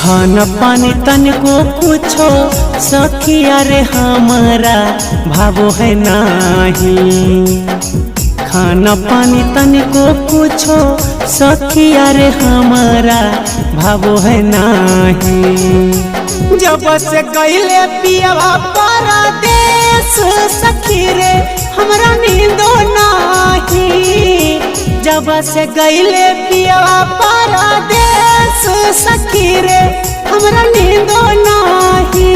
खाना पानी तनिको कुछो सखिया रे हमारा भावो है नाही। खाना पानी तनिको कुछो सखिया रे हमारा भावो है नाही। जब से गईले पियवा परदेस सखी रे हमरा नींदो नाही। जब से गईले पियवा परदेस सखी रे हमरा नींदो नाही।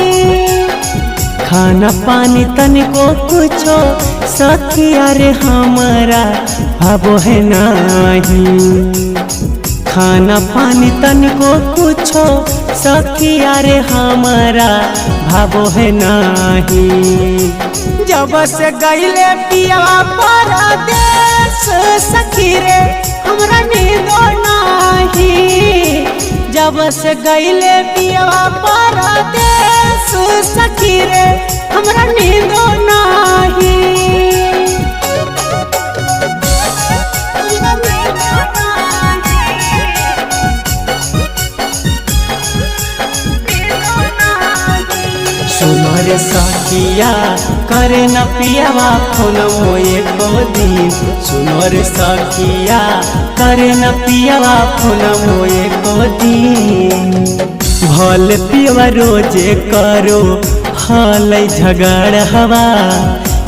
खाना पानी तनिको कुछो सखिया रे हमारा भावो है नाही। खाना पानी तनिको कुछो सखिया रे हमारा भावो है नाही। जब से गईले पियवा परदेस सखी रे हमरा नींदो नाही। जब से गईले पियवा परदेस सखी रे हमरा नींदो नाही। सुनो रे सखिया करे न पियवा फोन मोए को दिन। सुनो रे सखिया करे न पियवा फोन मोए को दिन। भले पियवा रोजे करो हलै झगड़ हवा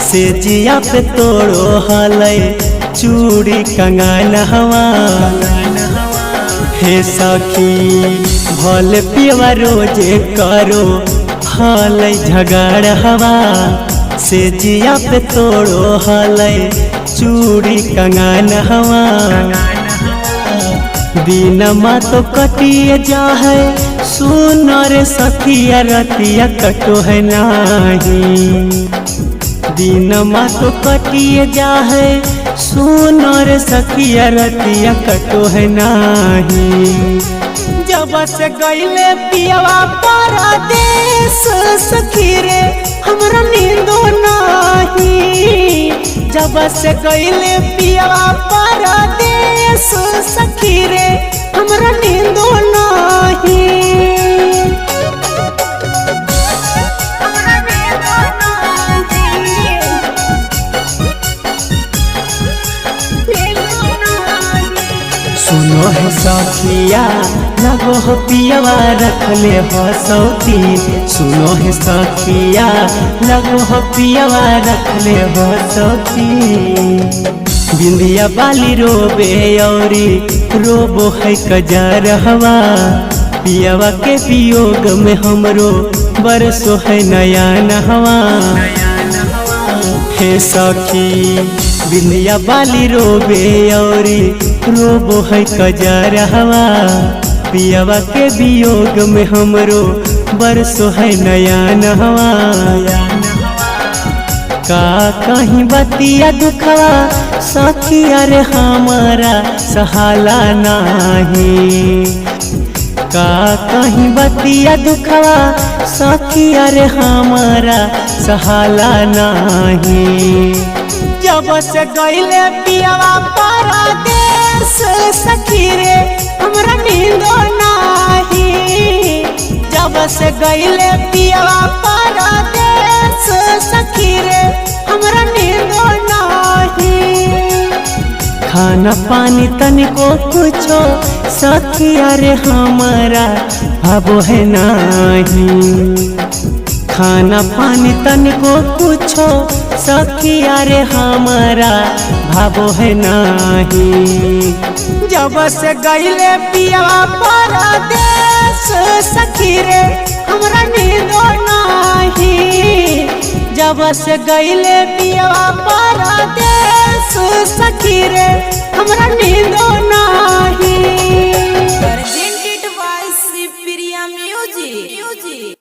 से जिया पे तोड़ो हलै चूड़ी कंगन हवा। हे सखी भले पियवा रोजे करो हलै झगड़ हवा से जिया पे तोड़ो हलै चूड़ी कंगन हवा। दिन मा तो कटिए जा है सुनो रे सखिया रतिया कटो है नाही। दिन मा तो कटिए जा है सुनो रे सखिया रतिया कटो है नाही। जब से गईले पियवा परदेस सखी रे हमरा नींदो नाही। जब से गईले पियवा परदेस सखी रे हमरा नींदो नाही। सुनो है सखिया लगो हो पियवा रखले हो सौतीन। सुनो है सखिया लगो हो पियवा रखले हो सौतीन। बिंदिया बाली रोबे औरी रोबो है कजार हवा। पियवा के वियोग में हमरो बरसो है नया नहवा। हे सखी बिंदिया बाली रोबे औरी रोबो है कजार हवा। पियवा के वियोग में हमरो बरसो है नया नहवा। का कहीं बतिया दुखवा सखिया रे हमारा सहाला नाही। का कहीं बतिया दुखवा सखिया रे हमारा सहाला नाही। जब से गईले पियवा परदेस सखी रे हमरा नींदो नाही। जब से गईले पियवा परदेस सखी रे हमरा नींदो नाही। खाना पानी तनिको कुछो सखिया रे हमारा भावो है नाही। खाना पानी तनिको कुछो सखिया रे हमारा भावो है नाही। जब से गईले पियवा परदेस सखी रे हमरा नींदो नाही। जब से गईले पियवा परदेस सखी रे हमरा नींदो नाही।